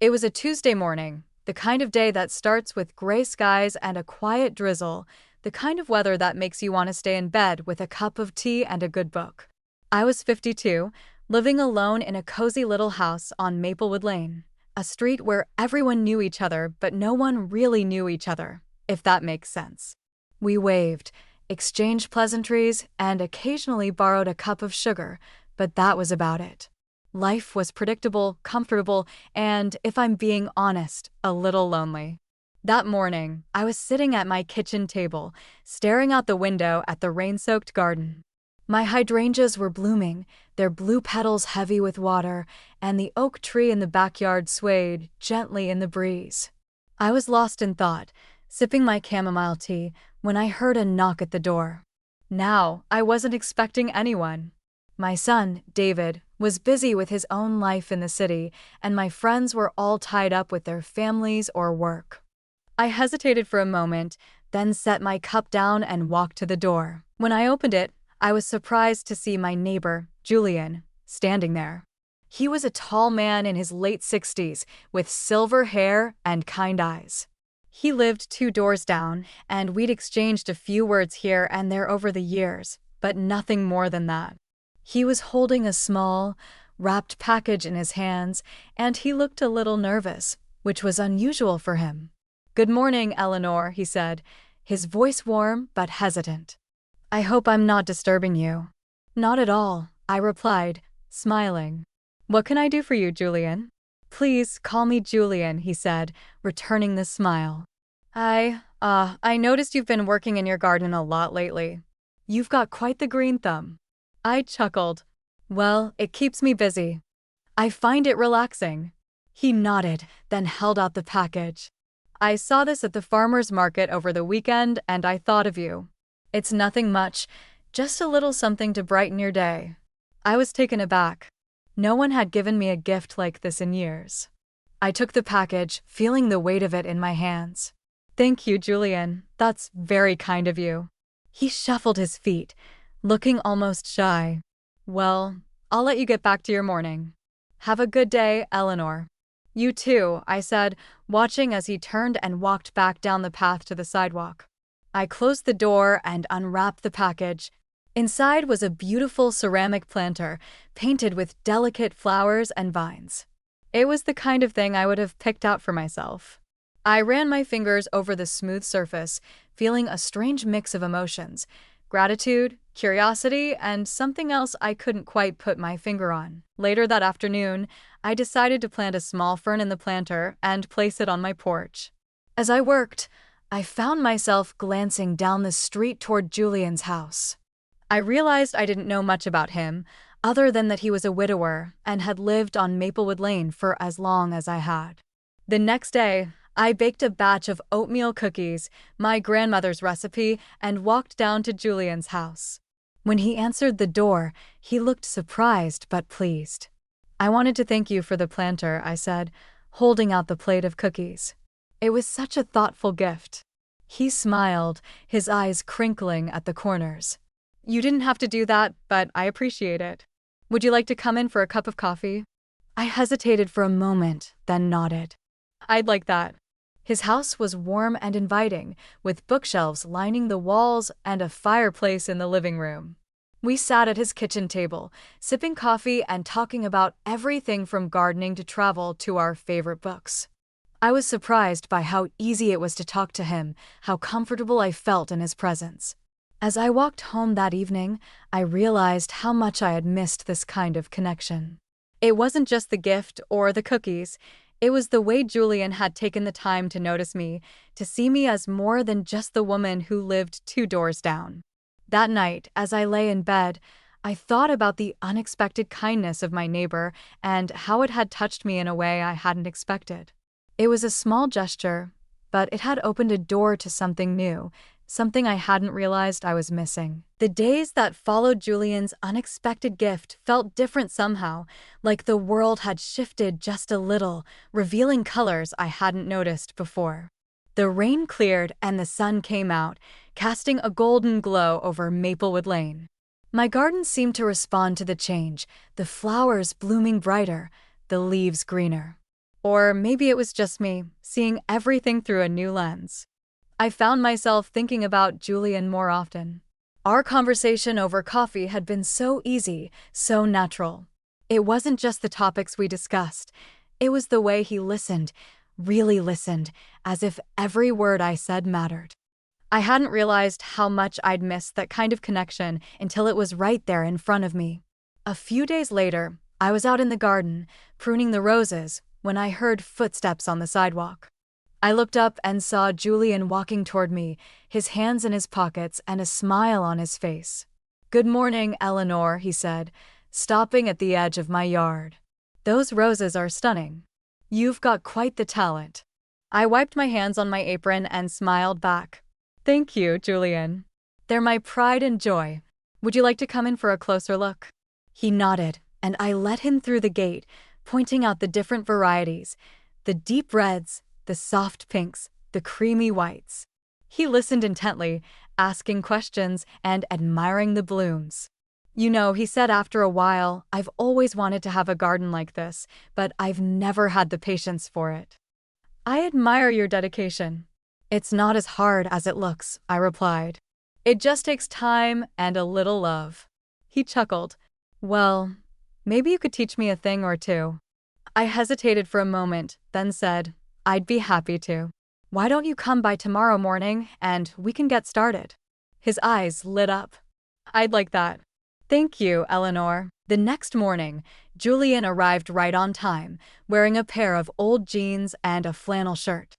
It was a Tuesday morning, the kind of day that starts with gray skies and a quiet drizzle, the kind of weather that makes you want to stay in bed with a cup of tea and a good book. I was 52, living alone in a cozy little house on Maplewood Lane, a street where everyone knew each other but no one really knew each other, if that makes sense. We waved, exchanged pleasantries, and occasionally borrowed a cup of sugar, but that was about it. Life was predictable, comfortable, and, if I'm being honest, a little lonely. That morning, I was sitting at my kitchen table, staring out the window at the rain-soaked garden. My hydrangeas were blooming, their blue petals heavy with water, and the oak tree in the backyard swayed gently in the breeze. I was lost in thought, sipping my chamomile tea, when I heard a knock at the door. Now, I wasn't expecting anyone. My son, David, was busy with his own life in the city, and my friends were all tied up with their families or work. I hesitated for a moment, then set my cup down and walked to the door. When I opened it, I was surprised to see my neighbor, Julian, standing there. He was a tall man in his late 60s, with silver hair and kind eyes. He lived 2 doors down, and we'd exchanged a few words here and there over the years, but nothing more than that. He was holding a small, wrapped package in his hands, and he looked a little nervous, which was unusual for him. "Good morning, Eleanor," he said, his voice warm but hesitant. "I hope I'm not disturbing you." "Not at all," I replied, smiling. "What can I do for you, Julian?" "Please call me Julian," he said, returning the smile. I noticed you've been working in your garden a lot lately. You've got quite the green thumb." I chuckled. "Well, it keeps me busy. I find it relaxing." He nodded, then held out the package. "I saw this at the farmer's market over the weekend and I thought of you. It's nothing much, just a little something to brighten your day." I was taken aback. No one had given me a gift like this in years. I took the package, feeling the weight of it in my hands. "Thank you, Julian. That's very kind of you." He shuffled his feet, looking almost shy. "Well, I'll let you get back to your morning. Have a good day, Eleanor." "You too," I said, watching as he turned and walked back down the path to the sidewalk. I closed the door and unwrapped the package. Inside was a beautiful ceramic planter, painted with delicate flowers and vines. It was the kind of thing I would have picked out for myself. I ran my fingers over the smooth surface, feeling a strange mix of emotions: gratitude, curiosity, and something else I couldn't quite put my finger on. Later that afternoon, I decided to plant a small fern in the planter and place it on my porch. As I worked, I found myself glancing down the street toward Julian's house. I realized I didn't know much about him, other than that he was a widower and had lived on Maplewood Lane for as long as I had. The next day, I baked a batch of oatmeal cookies, my grandmother's recipe, and walked down to Julian's house. When he answered the door, he looked surprised but pleased. "I wanted to thank you for the planter," I said, holding out the plate of cookies. "It was such a thoughtful gift." He smiled, his eyes crinkling at the corners. "You didn't have to do that, but I appreciate it. Would you like to come in for a cup of coffee?" I hesitated for a moment, then nodded. "I'd like that." His house was warm and inviting, with bookshelves lining the walls and a fireplace in the living room. We sat at his kitchen table, sipping coffee and talking about everything from gardening to travel to our favorite books. I was surprised by how easy it was to talk to him, how comfortable I felt in his presence. As I walked home that evening, I realized how much I had missed this kind of connection. It wasn't just the gift or the cookies. It was the way Julian had taken the time to notice me, to see me as more than just the woman who lived 2 doors down. That night, as I lay in bed, I thought about the unexpected kindness of my neighbor and how it had touched me in a way I hadn't expected. It was a small gesture, but it had opened a door to something new, something I hadn't realized I was missing. The days that followed Julian's unexpected gift felt different somehow, like the world had shifted just a little, revealing colors I hadn't noticed before. The rain cleared and the sun came out, casting a golden glow over Maplewood Lane. My garden seemed to respond to the change, the flowers blooming brighter, the leaves greener. Or maybe it was just me, seeing everything through a new lens. I found myself thinking about Julian more often. Our conversation over coffee had been so easy, so natural. It wasn't just the topics we discussed. It was the way he listened, really listened, as if every word I said mattered. I hadn't realized how much I'd missed that kind of connection until it was right there in front of me. A few days later, I was out in the garden, pruning the roses, when I heard footsteps on the sidewalk. I looked up and saw Julian walking toward me, his hands in his pockets and a smile on his face. "Good morning, Eleanor," he said, stopping at the edge of my yard. "Those roses are stunning. You've got quite the talent." I wiped my hands on my apron and smiled back. "Thank you, Julian. They're my pride and joy. Would you like to come in for a closer look?" He nodded, and I let him through the gate, pointing out the different varieties, the deep reds, the soft pinks, the creamy whites. He listened intently, asking questions and admiring the blooms. "You know," he said after a while, "I've always wanted to have a garden like this, but I've never had the patience for it." "I admire your dedication." "It's not as hard as it looks," I replied. "It just takes time and a little love." He chuckled. "Well, maybe you could teach me a thing or two." I hesitated for a moment, then said, "I'd be happy to. Why don't you come by tomorrow morning and we can get started?" His eyes lit up. "I'd like that." "Thank you, Eleanor." The next morning, Julian arrived right on time, wearing a pair of old jeans and a flannel shirt.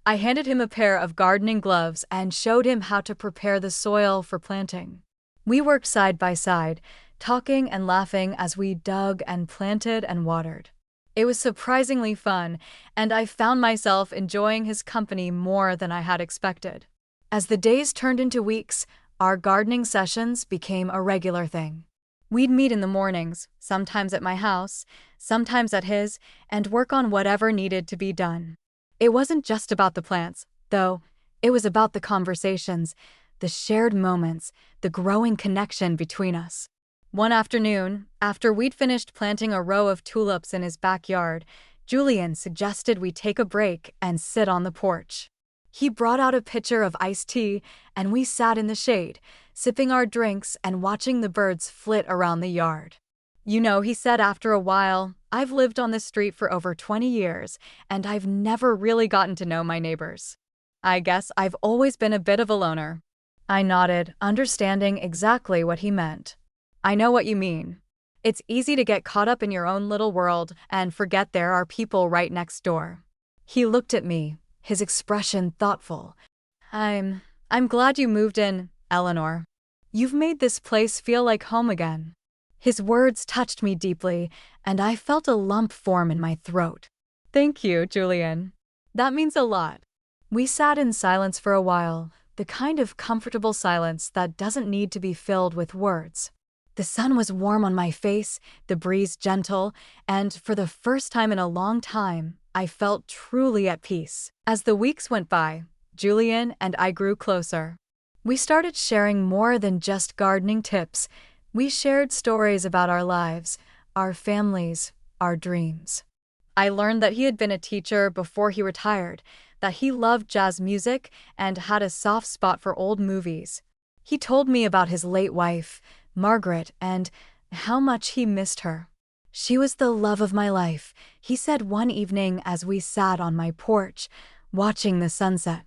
I handed him a pair of gardening gloves and showed him how to prepare the soil for planting. We worked side by side, talking and laughing as we dug and planted and watered. It was surprisingly fun, and I found myself enjoying his company more than I had expected. As the days turned into weeks, our gardening sessions became a regular thing. We'd meet in the mornings, sometimes at my house, sometimes at his, and work on whatever needed to be done. It wasn't just about the plants, though. It was about the conversations, the shared moments, the growing connection between us. One afternoon, after we'd finished planting a row of tulips in his backyard, Julian suggested we take a break and sit on the porch. He brought out a pitcher of iced tea, and we sat in the shade, sipping our drinks and watching the birds flit around the yard. "You know," he said after a while, "I've lived on this street for over 20 years, and I've never really gotten to know my neighbors. I guess I've always been a bit of a loner." I nodded, understanding exactly what he meant. "I know what you mean. It's easy to get caught up in your own little world and forget there are people right next door." He looked at me, his expression thoughtful. I'm glad you moved in, Eleanor. You've made this place feel like home again." His words touched me deeply, and I felt a lump form in my throat. "Thank you, Julian. That means a lot." We sat in silence for a while, the kind of comfortable silence that doesn't need to be filled with words. The sun was warm on my face, the breeze gentle, and for the first time in a long time, I felt truly at peace. As the weeks went by, Julian and I grew closer. We started sharing more than just gardening tips. We shared stories about our lives, our families, our dreams. I learned that he had been a teacher before he retired, that he loved jazz music and had a soft spot for old movies. He told me about his late wife, Margaret, and how much he missed her. "She was the love of my life," he said one evening as we sat on my porch, watching the sunset.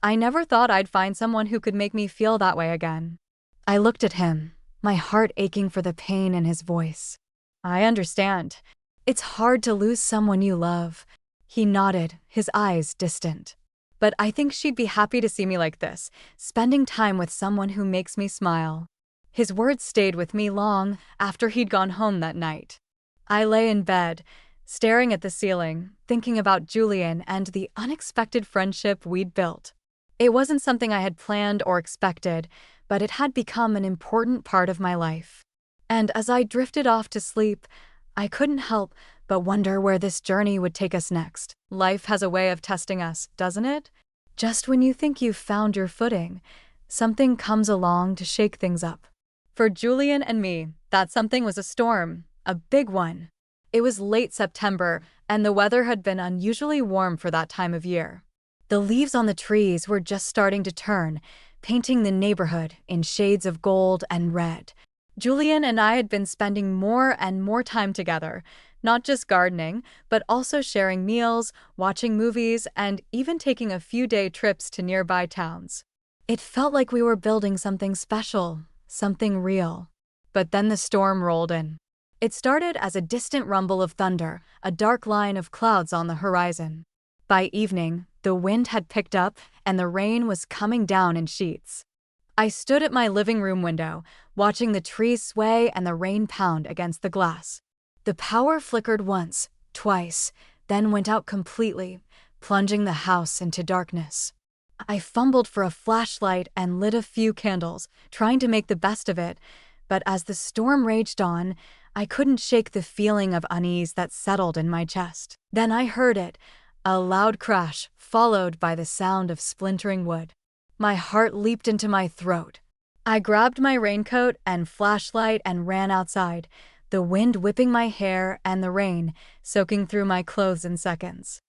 I never thought I'd find someone who could make me feel that way again. I looked at him, my heart aching for the pain in his voice. "I understand. It's hard to lose someone you love." He nodded, his eyes distant. "But I think she'd be happy to see me like this, spending time with someone who makes me smile." His words stayed with me long after he'd gone home that night. I lay in bed, staring at the ceiling, thinking about Julian and the unexpected friendship we'd built. It wasn't something I had planned or expected, but it had become an important part of my life. And as I drifted off to sleep, I couldn't help but wonder where this journey would take us next. Life has a way of testing us, doesn't it? Just when you think you've found your footing, something comes along to shake things up. For Julian and me, that something was a storm, a big one. It was late September, and the weather had been unusually warm for that time of year. The leaves on the trees were just starting to turn, painting the neighborhood in shades of gold and red. Julian and I had been spending more and more time together, not just gardening, but also sharing meals, watching movies, and even taking a few day trips to nearby towns. It felt like we were building something special, something real. But then the storm rolled in. It started as a distant rumble of thunder, a dark line of clouds on the horizon. By evening, the wind had picked up and the rain was coming down in sheets. I stood at my living room window, watching the trees sway and the rain pound against the glass. The power flickered once, twice, then went out completely, plunging the house into darkness. I fumbled for a flashlight and lit a few candles, trying to make the best of it, but as the storm raged on, I couldn't shake the feeling of unease that settled in my chest. Then I heard it, a loud crash, followed by the sound of splintering wood. My heart leaped into my throat. I grabbed my raincoat and flashlight and ran outside, the wind whipping my hair and the rain soaking through my clothes in seconds.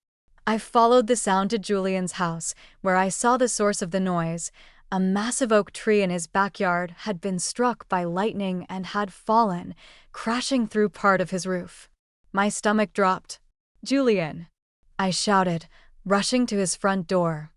I followed the sound to Julian's house, where I saw the source of the noise. A massive oak tree in his backyard had been struck by lightning and had fallen, crashing through part of his roof. My stomach dropped. "Julian!" I shouted, rushing to his front door.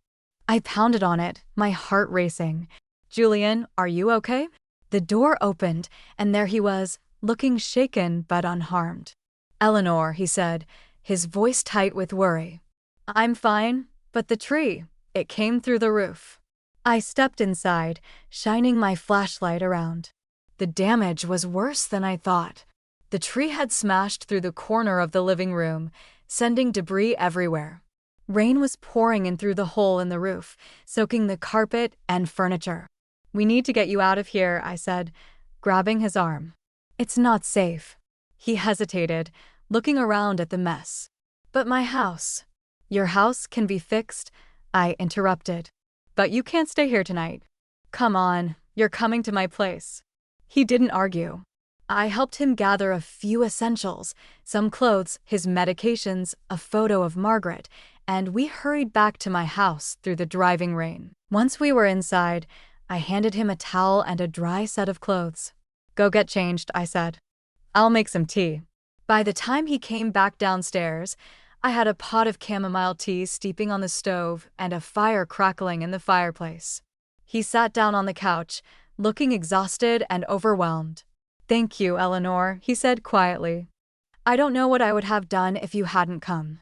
I pounded on it, my heart racing. "Julian, are you okay?" The door opened, and there he was, looking shaken but unharmed. "Eleanor," he said, his voice tight with worry. "I'm fine, but the tree, it came through the roof." I stepped inside, shining my flashlight around. The damage was worse than I thought. The tree had smashed through the corner of the living room, sending debris everywhere. Rain was pouring in through the hole in the roof, soaking the carpet and furniture. "We need to get you out of here," I said, grabbing his arm. "It's not safe." He hesitated, looking around at the mess. "But my house." "Your house can be fixed," I interrupted. "But you can't stay here tonight." "Come on, you're coming to my place." He didn't argue. I helped him gather a few essentials, some clothes, his medications, a photo of Margaret, and we hurried back to my house through the driving rain. Once we were inside, I handed him a towel and a dry set of clothes. "Go get changed," I said. "I'll make some tea." By the time he came back downstairs, I had a pot of chamomile tea steeping on the stove and a fire crackling in the fireplace. He sat down on the couch, looking exhausted and overwhelmed. "Thank you, Eleanor," he said quietly. "I don't know what I would have done if you hadn't come."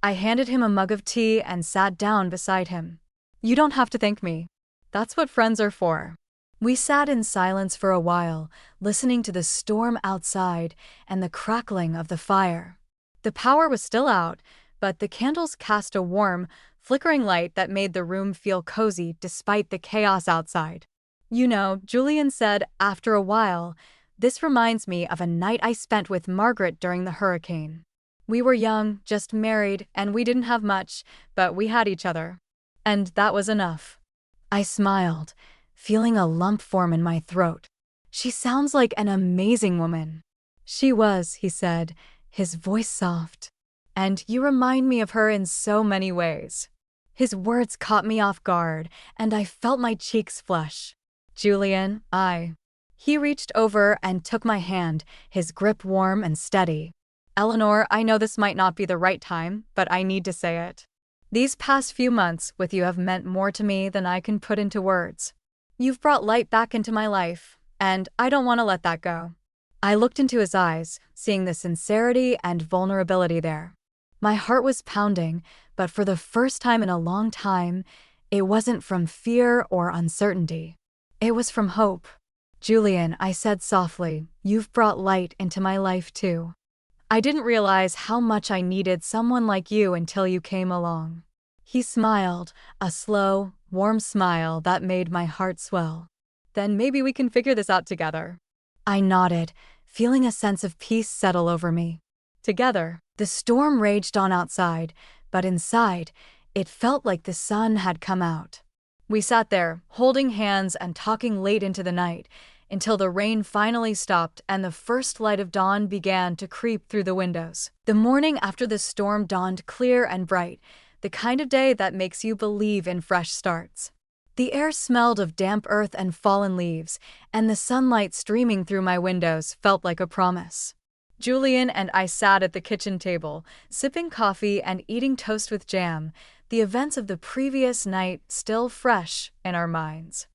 I handed him a mug of tea and sat down beside him. "You don't have to thank me. That's what friends are for." We sat in silence for a while, listening to the storm outside and the crackling of the fire. The power was still out, but the candles cast a warm, flickering light that made the room feel cozy despite the chaos outside. "You know," Julian said after a while, "this reminds me of a night I spent with Margaret during the hurricane. We were young, just married, and we didn't have much, but we had each other. And that was enough." I smiled, feeling a lump form in my throat. "She sounds like an amazing woman." "She was," he said, his voice soft. "And you remind me of her in so many ways." His words caught me off guard, and I felt my cheeks flush. "Julian, He reached over and took my hand, his grip warm and steady. "Eleanor, I know this might not be the right time, but I need to say it. These past few months with you have meant more to me than I can put into words. You've brought light back into my life, and I don't want to let that go." I looked into his eyes, seeing the sincerity and vulnerability there. My heart was pounding, but for the first time in a long time, it wasn't from fear or uncertainty. It was from hope. "Julian," I said softly, "you've brought light into my life too. I didn't realize how much I needed someone like you until you came along." He smiled, a slow, warm smile that made my heart swell. "Then maybe we can figure this out together." I nodded, feeling a sense of peace settle over me. Together. The storm raged on outside, but inside, it felt like the sun had come out. We sat there, holding hands and talking late into the night, until the rain finally stopped and the first light of dawn began to creep through the windows. The morning after the storm dawned clear and bright, the kind of day that makes you believe in fresh starts. The air smelled of damp earth and fallen leaves, and the sunlight streaming through my windows felt like a promise. Julian and I sat at the kitchen table, sipping coffee and eating toast with jam, the events of the previous night still fresh in our minds.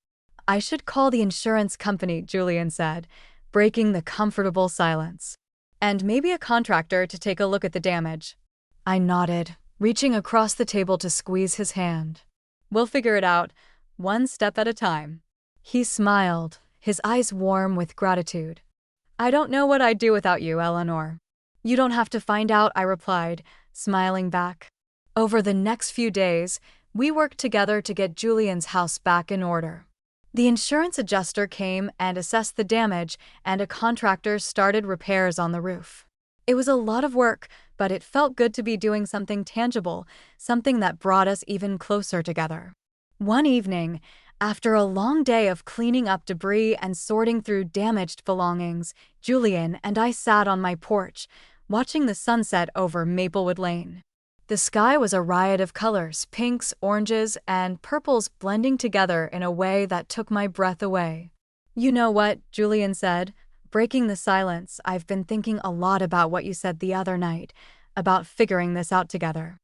"I should call the insurance company," Julian said, breaking the comfortable silence. "And maybe a contractor to take a look at the damage." I nodded, reaching across the table to squeeze his hand. "We'll figure it out, one step at a time." He smiled, his eyes warm with gratitude. "I don't know what I'd do without you, Eleanor." "You don't have to find out," I replied, smiling back. Over the next few days, we worked together to get Julian's house back in order. The insurance adjuster came and assessed the damage, and a contractor started repairs on the roof. It was a lot of work, but it felt good to be doing something tangible, something that brought us even closer together. One evening, after a long day of cleaning up debris and sorting through damaged belongings, Julian and I sat on my porch, watching the sunset over Maplewood Lane. The sky was a riot of colors, pinks, oranges, and purples blending together in a way that took my breath away. "You know what," Julian said, breaking the silence, "I've been thinking a lot about what you said the other night, about figuring this out together."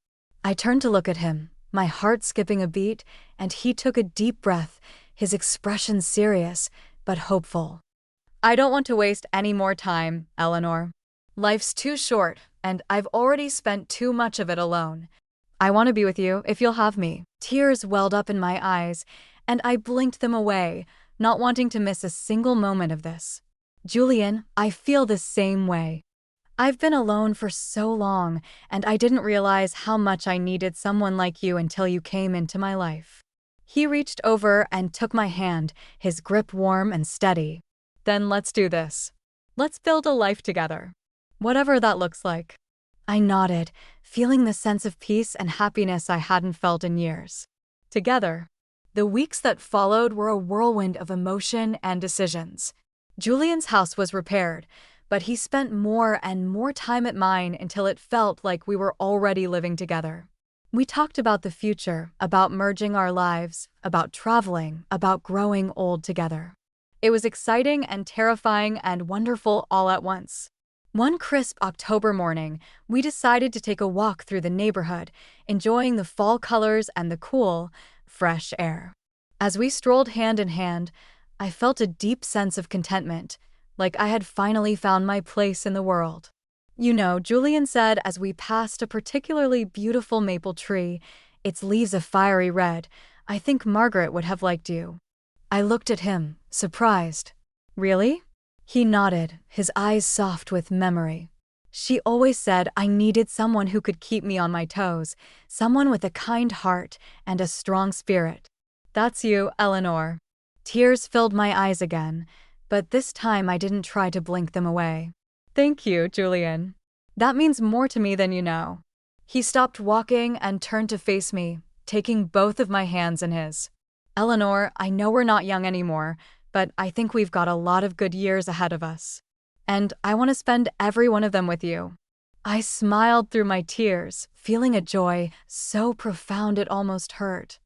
I turned to look at him, my heart skipping a beat, and he took a deep breath, his expression serious, but hopeful. "I don't want to waste any more time, Eleanor. Life's too short, and I've already spent too much of it alone. I want to be with you if you'll have me." Tears welled up in my eyes, and I blinked them away, not wanting to miss a single moment of this. "Julian, I feel the same way. I've been alone for so long, and I didn't realize how much I needed someone like you until you came into my life." He reached over and took my hand, his grip warm and steady. "Then let's do this. Let's build a life together. Whatever that looks like." I nodded, feeling the sense of peace and happiness I hadn't felt in years. Together. The weeks that followed were a whirlwind of emotion and decisions. Julian's house was repaired, but he spent more and more time at mine until it felt like we were already living together. We talked about the future, about merging our lives, about traveling, about growing old together. It was exciting and terrifying and wonderful all at once. One crisp October morning, we decided to take a walk through the neighborhood, enjoying the fall colors and the cool, fresh air. As we strolled hand in hand, I felt a deep sense of contentment, like I had finally found my place in the world. "You know," Julian said as we passed a particularly beautiful maple tree, its leaves a fiery red, "I think Margaret would have liked you." I looked at him, surprised. "Really?" He nodded, his eyes soft with memory. "She always said I needed someone who could keep me on my toes, someone with a kind heart and a strong spirit." "That's you, Eleanor." Tears filled my eyes again, but this time I didn't try to blink them away. "Thank you, Julian. That means more to me than you know." He stopped walking and turned to face me, taking both of my hands in his. "Eleanor, I know we're not young anymore, but I think we've got a lot of good years ahead of us. And I want to spend every one of them with you." I smiled through my tears, feeling a joy so profound it almost hurt.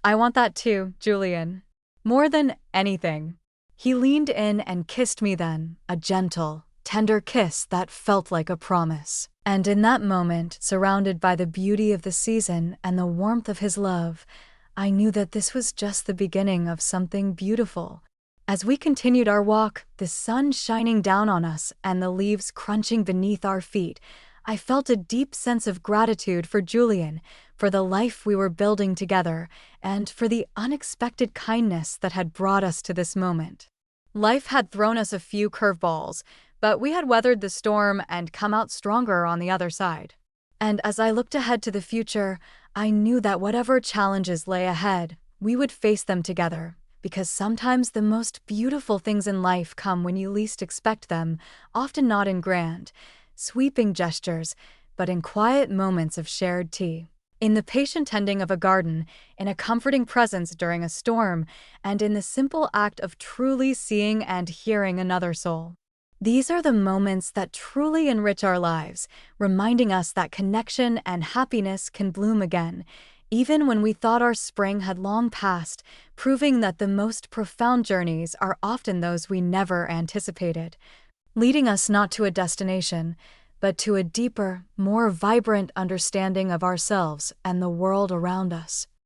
"I want that too, Julian. More than anything." He leaned in and kissed me then, a gentle, tender kiss that felt like a promise. And in that moment, surrounded by the beauty of the season and the warmth of his love, I knew that this was just the beginning of something beautiful. As we continued our walk, the sun shining down on us and the leaves crunching beneath our feet, I felt a deep sense of gratitude for Julian, for the life we were building together, and for the unexpected kindness that had brought us to this moment. Life had thrown us a few curveballs, but we had weathered the storm and come out stronger on the other side. And as I looked ahead to the future, I knew that whatever challenges lay ahead, we would face them together. Because sometimes the most beautiful things in life come when you least expect them, often not in grand, sweeping gestures, but in quiet moments of shared tea. In the patient tending of a garden, in a comforting presence during a storm, and in the simple act of truly seeing and hearing another soul. These are the moments that truly enrich our lives, reminding us that connection and happiness can bloom again, even when we thought our spring had long passed, proving that the most profound journeys are often those we never anticipated, leading us not to a destination, but to a deeper, more vibrant understanding of ourselves and the world around us.